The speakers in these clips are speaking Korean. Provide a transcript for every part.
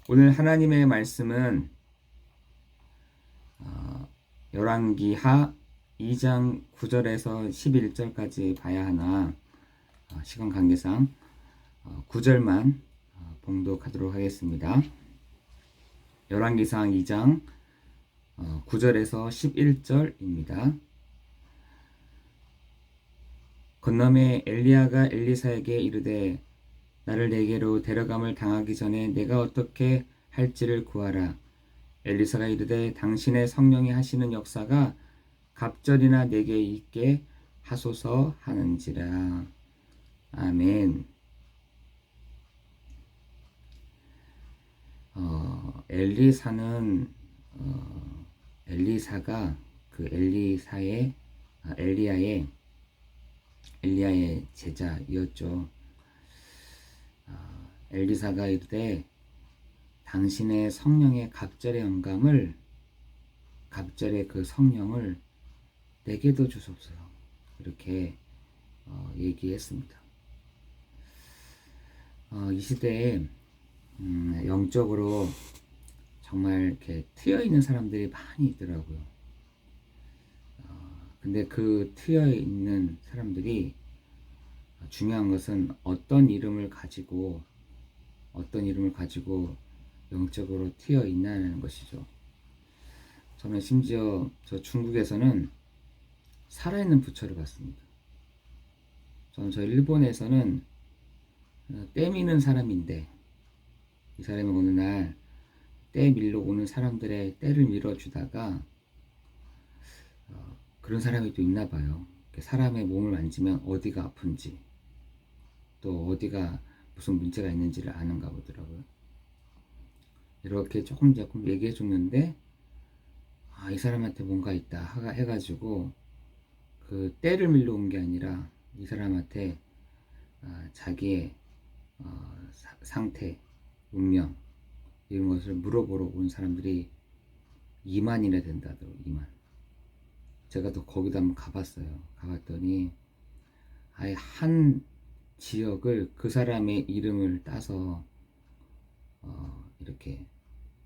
오늘 하나님의 말씀은 열왕기하 2장 9절에서 11절까지 봐야 하나 시간 관계상 9절만 봉독하도록 하겠습니다. 열왕기상 2장 9절에서 11절입니다. 건너매 엘리야가 엘리사에게 이르되 나를 내게로 데려감을 당하기 전에 내가 어떻게 할지를 구하라. 엘리사가 이르되 당신의 성령이 하시는 역사가 갑절이나 내게 있게 하소서 하는지라. 아멘. 엘리사가 그 엘리야의 제자였죠. 엘리사가 이르되 당신의 성령의 갑절의 영감을, 갑절의 그 성령을 내게도 주소서, 이렇게 얘기했습니다. 이 시대에 영적으로 정말 이렇게 트여 있는 사람들이 많이 있더라고요. 근데 그 트여 있는 사람들이 중요한 것은 어떤 이름을 가지고 영적으로 트여 있냐는 것이죠. 저는 심지어 저 중국에서는 살아있는 부처를 봤습니다. 저는 저 일본에서는 때 미는 사람인데, 이 사람이 어느 날 때 밀러 오는 사람들의 때를 밀어주다가 그런 사람이 또 있나 봐요. 사람의 몸을 만지면 어디가 아픈지, 또 어디가 무슨 문제가 있는지를 아는가 보더라고요. 이렇게 조금 얘기해 줬는데, 이 사람한테 뭔가 있다 해가지고 그 때를 밀러 온 게 아니라 이 사람한테 자기의 상태, 운명 이런 것을 물어보러 온 사람들이 2만이나 된다더라고요. 2만. 제가 또 거기도 한번 가봤어요. 가봤더니 아예 한 지역을 그 사람의 이름을 따서 이렇게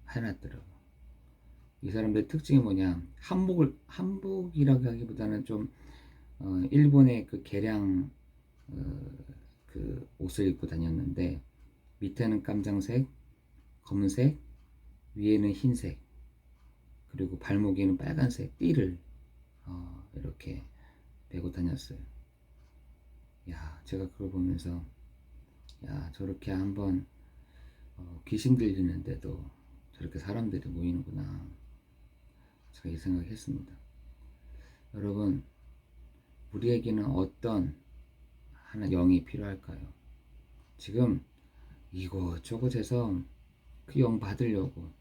해놨더라고요. 이 사람들의 특징이 뭐냐, 한복이라고 하기보다는 좀 일본의 그 개량 그 옷을 입고 다녔는데, 밑에는 깜장색, 검은색, 위에는 흰색, 그리고 발목에는 빨간색 띠를 이렇게 메고 다녔어요. 야, 제가 그걸 보면서 저렇게 한번 귀신 들리는데도 저렇게 사람들이 모이는구나, 제가 이 생각했습니다. 여러분, 우리에게는 어떤 하나 영이 필요할까요? 지금 이곳저곳에서 그 영 받으려고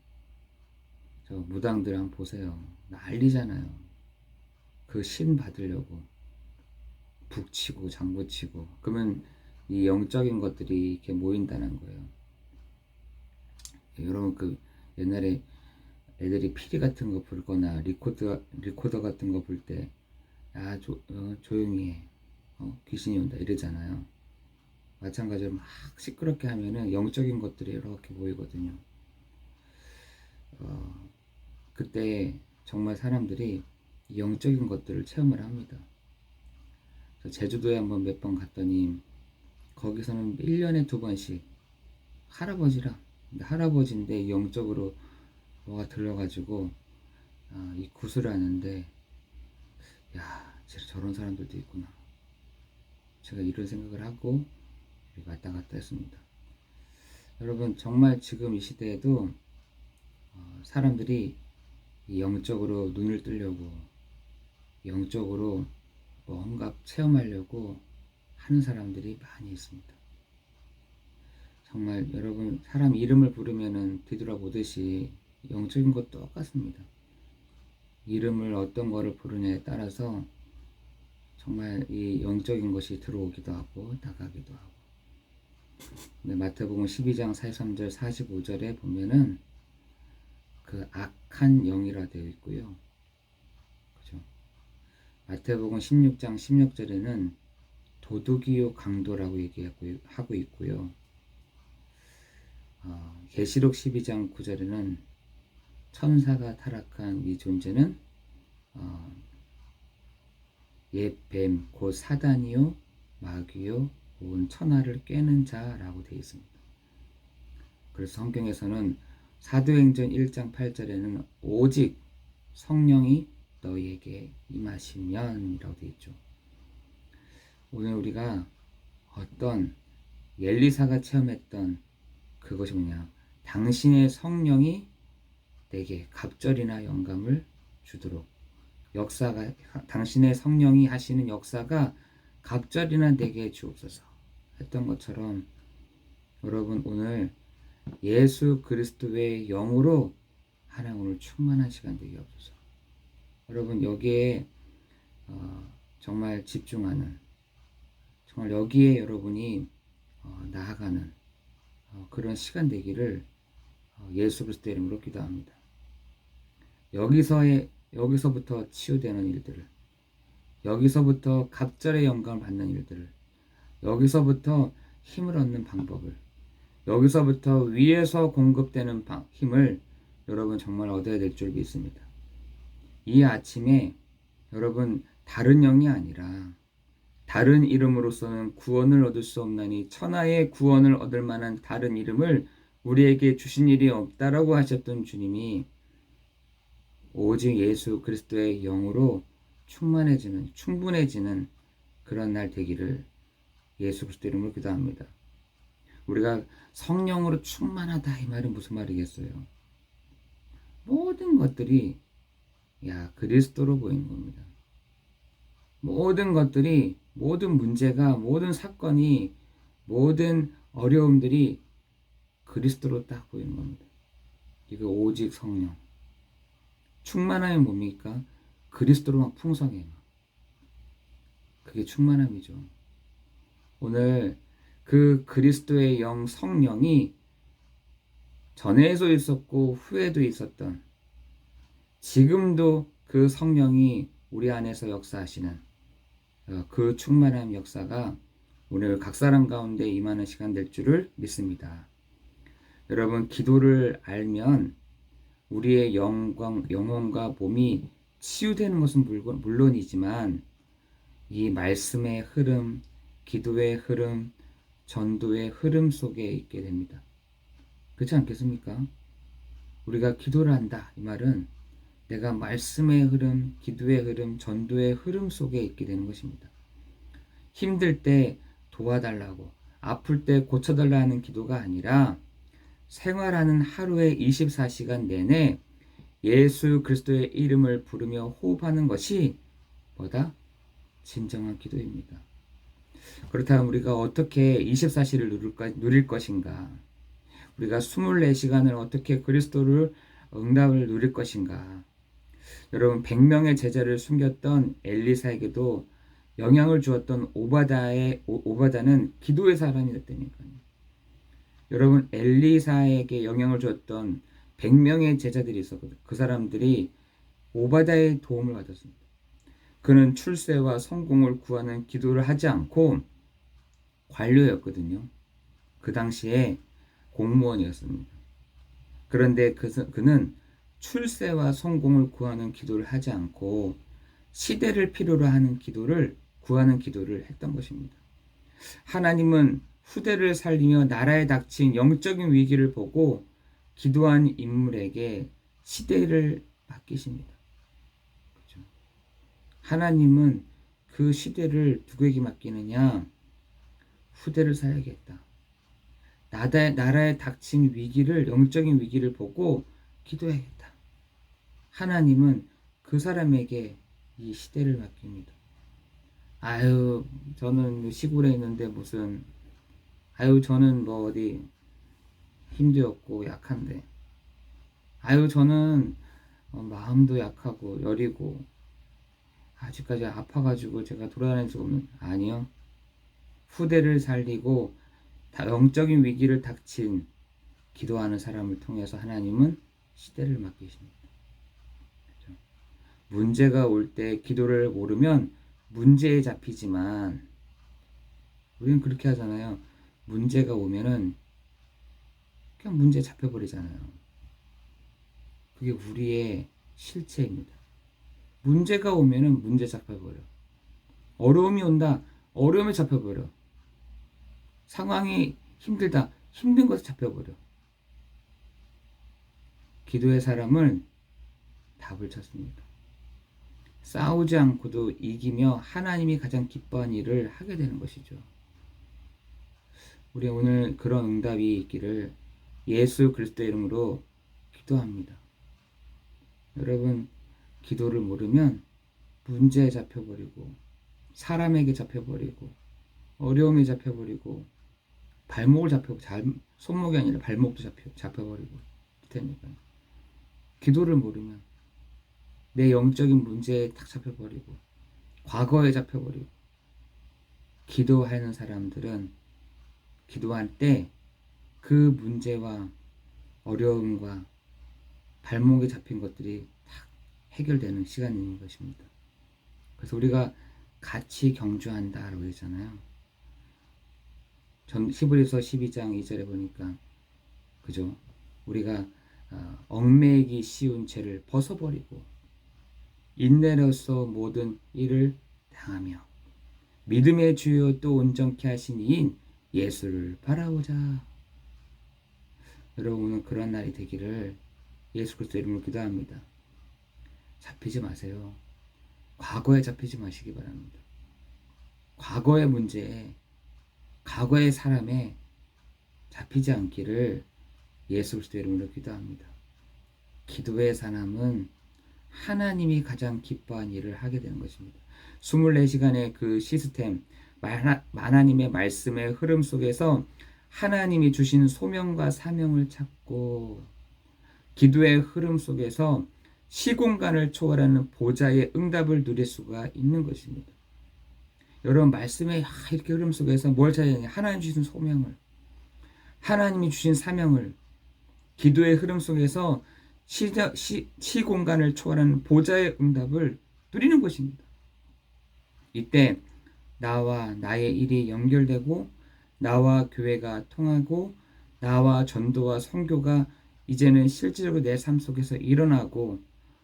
저 무당들 한번 보세요. 난리잖아요. 그 신 받으려고 북치고 장구치고, 그러면 이 영적인 것들이 이렇게 모인다는 거예요. 여러분, 그 옛날에 애들이 피리 같은 거 불거나 리코더 같은 거 불 때 조용히 해, 귀신이 온다 이러잖아요. 마찬가지로 막 시끄럽게 하면은 영적인 것들이 이렇게 보이거든요. 그때 정말 사람들이 영적인 것들을 체험을 합니다. 제주도에 한번 몇 번 갔더니 거기서는 1년에 2번씩 할아버지인데 영적으로 뭐가 들려가지고 이 구슬을 하는데, 진짜 저런 사람들도 있구나, 제가 이런 생각을 하고 왔다 갔다 했습니다. 여러분, 정말 지금 이 시대에도 사람들이 영적으로 눈을 뜨려고, 영적으로 뭔가 체험하려고 하는 사람들이 많이 있습니다. 정말 여러분, 사람 이름을 부르면은 뒤돌아보듯이 영적인 것도 똑같습니다. 이름을 어떤 거를 부르냐에 따라서 정말 이 영적인 것이 들어오기도 하고 나가기도 하고. 마태복음 12장 43절 45절에 보면은 그 악한 영이라 되어 있고요. 그죠? 마태복음 16장 16절에는 도둑이요 강도라고 얘기하고 있고요. 계시록 12장 9절에는 천사가 타락한 이 존재는 옛 뱀 곧 사단이요 마귀요 온 천하를 꿰는 자라고 되어 있습니다. 그래서 성경에서는 사도행전 1장 8절에는 오직 성령이 너희에게 임하시면 이라고 되어 있죠. 오늘 우리가 어떤 엘리사가 체험했던 그것이 뭐냐, 당신의 성령이 내게 갑절이나 영감을 주도록, 당신의 성령이 하시는 역사가 갑절이나 내게 주옵소서 했던 것처럼, 여러분 오늘 예수 그리스도의 영으로 하나님 오늘 충만한 시간 되게 없어서 여러분 여기에 정말 집중하는, 정말 여기에 여러분이 나아가는 그런 시간 되기를 예수 그리스도 이름으로 기도합니다. 여기서부터 치유되는 일들을, 여기서부터 갑절의 영감을 받는 일들을, 여기서부터 힘을 얻는 방법을, 여기서부터 위에서 공급되는 힘을 여러분 정말 얻어야 될 줄 믿습니다. 이 아침에 여러분 다른 영이 아니라 다른 이름으로서는 구원을 얻을 수 없나니 천하의 구원을 얻을 만한 다른 이름을 우리에게 주신 일이 없다라고 하셨던 주님이 오직 예수 그리스도의 영으로 충분해지는 그런 날 되기를 예수 그리스도 이름으로 기도합니다. 우리가 성령으로 충만하다 이 말은 무슨 말이겠어요? 모든 것들이 그리스도로 보이는 겁니다. 모든 것들이, 모든 문제가, 모든 사건이, 모든 어려움들이 그리스도로 딱 보이는 겁니다. 이거 오직 성령. 충만함이 뭡니까? 그리스도로 막 풍성해. 그게 충만함이죠. 오늘 그 그리스도의 영 성령이 전에도 있었고 후에도 있었던, 지금도 그 성령이 우리 안에서 역사하시는 그 충만한 역사가 오늘 각 사람 가운데 임하는 시간 될 줄을 믿습니다. 여러분 기도를 알면 우리의 영혼과 몸이 치유되는 것은 물론이지만 이 말씀의 흐름, 기도의 흐름, 전도의 흐름 속에 있게 됩니다. 그렇지 않겠습니까? 우리가 기도를 한다 이 말은 내가 말씀의 흐름, 기도의 흐름, 전도의 흐름 속에 있게 되는 것입니다. 힘들 때 도와달라고, 아플 때 고쳐달라는 기도가 아니라 생활하는 하루의 24시간 내내 예수 그리스도의 이름을 부르며 호흡하는 것이 뭐다? 진정한 기도입니다. 그렇다면 우리가 어떻게 24시를 누릴 것인가? 우리가 24시간을 어떻게 그리스도를 응답을 누릴 것인가? 여러분 100명의 제자를 숨겼던 엘리사에게도 영향을 주었던 오바다는 기도의 사람이었다니까요. 여러분 엘리사에게 영향을 주었던 100명의 제자들이 있었거든요. 그 사람들이 오바다의 도움을 받았습니다. 그는 출세와 성공을 구하는 기도를 하지 않고 관료였거든요. 그 당시에 공무원이었습니다. 그런데 그는 출세와 성공을 구하는 기도를 하지 않고 시대를 필요로 하는 구하는 기도를 했던 것입니다. 하나님은 후대를 살리며 나라에 닥친 영적인 위기를 보고 기도한 인물에게 시대를 맡기십니다. 그렇죠? 하나님은 그 시대를 누구에게 맡기느냐? 후대를 살려야겠다. 나라에 닥친 위기를, 영적인 위기를 보고 기도해야겠다. 하나님은 그 사람에게 이 시대를 맡깁니다. 저는 시골에 있는데 저는 어디 힘도 없고 약한데, 저는 마음도 약하고 여리고 아직까지 아파가지고 제가 돌아다닐 수가 없는, 아니요. 후대를 살리고 영적인 위기를 닥친 기도하는 사람을 통해서 하나님은 시대를 맡기십니다. 그렇죠? 문제가 올 때 기도를 모르면 문제에 잡히지만, 우리는 그렇게 하잖아요. 문제가 오면은 그냥 문제에 잡혀버리잖아요. 그게 우리의 실체입니다. 문제가 오면은 문제 잡혀버려. 어려움이 온다. 어려움에 잡혀버려. 상황이 힘들다. 힘든 것에 잡혀버려. 기도의 사람은 답을 찾습니다. 싸우지 않고도 이기며 하나님이 가장 기뻐하는 일을 하게 되는 것이죠. 우리 오늘 그런 응답이 있기를 예수 그리스도의 이름으로 기도합니다. 여러분, 기도를 모르면 문제에 잡혀버리고 사람에게 잡혀버리고 어려움에 잡혀버리고 발목을 손목이 아니라 발목도 잡혀버리고 테니까. 기도를 모르면 내 영적인 문제에 딱 잡혀버리고 과거에 잡혀버리고. 기도하는 사람들은 기도할 때 그 문제와 어려움과 발목에 잡힌 것들이 딱 해결되는 시간이 있는 것입니다. 그래서 우리가 같이 경주한다라고 했잖아요. 히브리서 12장 2절에 보니까 그죠? 우리가 얽매이기 쉬운 죄를 벗어버리고 인내로서 모든 일을 당하며 믿음의 주요 또 온전케 하신 이인 예수를 바라보자. 여러분은 그런 날이 되기를 예수 그리스도 이름으로 기도합니다. 잡히지 마세요. 과거에 잡히지 마시기 바랍니다. 과거의 문제에, 과거의 사람에 잡히지 않기를 예수 그리스도 이름으로 기도합니다. 기도의 사람은 하나님이 가장 기뻐한 일을 하게 되는 것입니다. 24시간의 그 시스템, 하나님의 말씀의 흐름 속에서 하나님이 주신 소명과 사명을 찾고 기도의 흐름 속에서 시공간을 초월하는 보좌의 응답을 누릴 수가 있는 것입니다. 여러분, 말씀의 이렇게 흐름 속에서 뭘 찾아야 되냐? 하나님 주신 소명을, 하나님이 주신 사명을 기도의 흐름 속에서 시공간을 초월하는 보좌의 응답을 누리는 것입니다. 이때 나와 나의 일이 연결되고 나와 교회가 통하고 나와 전도와 선교가 이제는 실질적으로 내 삶 속에서 일어나고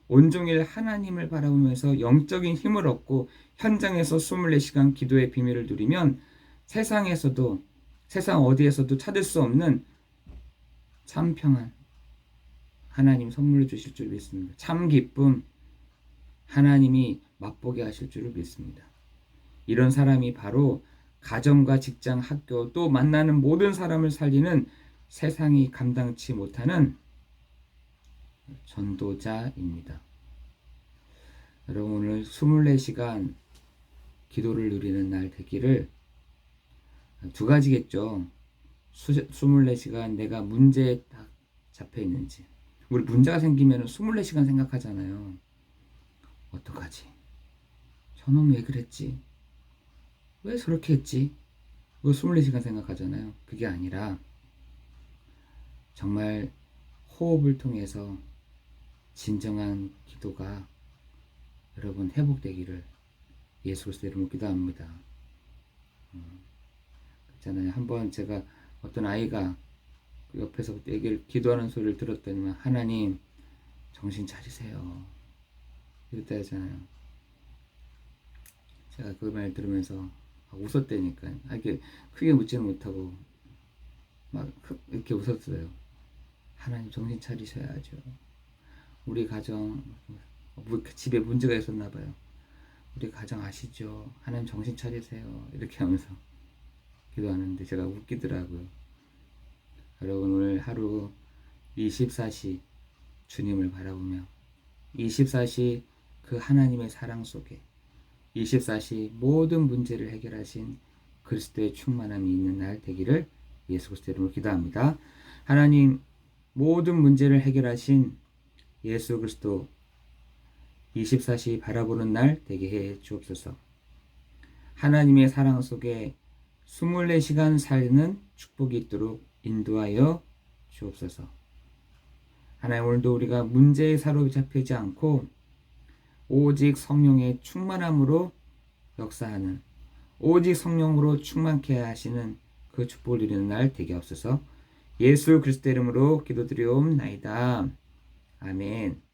온종일 하나님을 바라보면서 영적인 힘을 얻고 현장에서 24시간 기도의 비밀을 누리면 세상에서도, 세상 어디에서도 찾을 수 없는 참 평안 하나님 선물로 주실 줄 믿습니다. 참 기쁨 하나님이 맛보게 하실 줄을 믿습니다. 이런 사람이 바로 가정과 직장, 학교 또 만나는 모든 사람을 살리는 세상이 감당치 못하는 전도자입니다. 여러분, 오늘 24시간 기도를 누리는 날 되기를 두 가지겠죠. 24시간 내가 문제에 딱 잡혀 있는지. 우리 문제가 생기면 24시간 생각하잖아요. 어떡하지? 저놈 왜 그랬지? 왜 저렇게 했지? 그거 24시간 생각하잖아요. 그게 아니라 정말 호흡을 통해서 진정한 기도가 여러분 회복되기를 예수 그리스도 이름으로 기도합니다. 있잖아요. 한번 제가 어떤 아이가 그 옆에서부터 기도하는 소리를 들었더니만 하나님 정신 차리세요. 이랬다 하잖아요. 제가 그 말 들으면서 웃었다니까. 이렇게 크게 웃지는 못하고 막 이렇게 웃었어요. 하나님 정신 차리셔야죠. 우리 가정 집에 문제가 있었나 봐요. 우리 가정 아시죠? 하나님 정신 차리세요. 이렇게 하면서 기도하는데 제가 웃기더라고요. 여러분, 오늘 하루 24시 주님을 바라보며 24시 그 하나님의 사랑 속에 24시 모든 문제를 해결하신 그리스도의 충만함이 있는 날 되기를 예수 그리스도의 이름으로 기도합니다. 하나님, 모든 문제를 해결하신 예수 그리스도 24시 바라보는 날 되게 해 주옵소서. 하나님의 사랑 속에 24시간 살는 축복이 있도록 인도하여 주옵소서. 하나님, 오늘도 우리가 문제에 사로잡히지 않고 오직 성령의 충만함으로 역사하는, 오직 성령으로 충만케 하시는 그 축복을 누리는 날 되게 하옵소서. 예수 그리스도 이름으로 기도드리옵나이다. 아멘.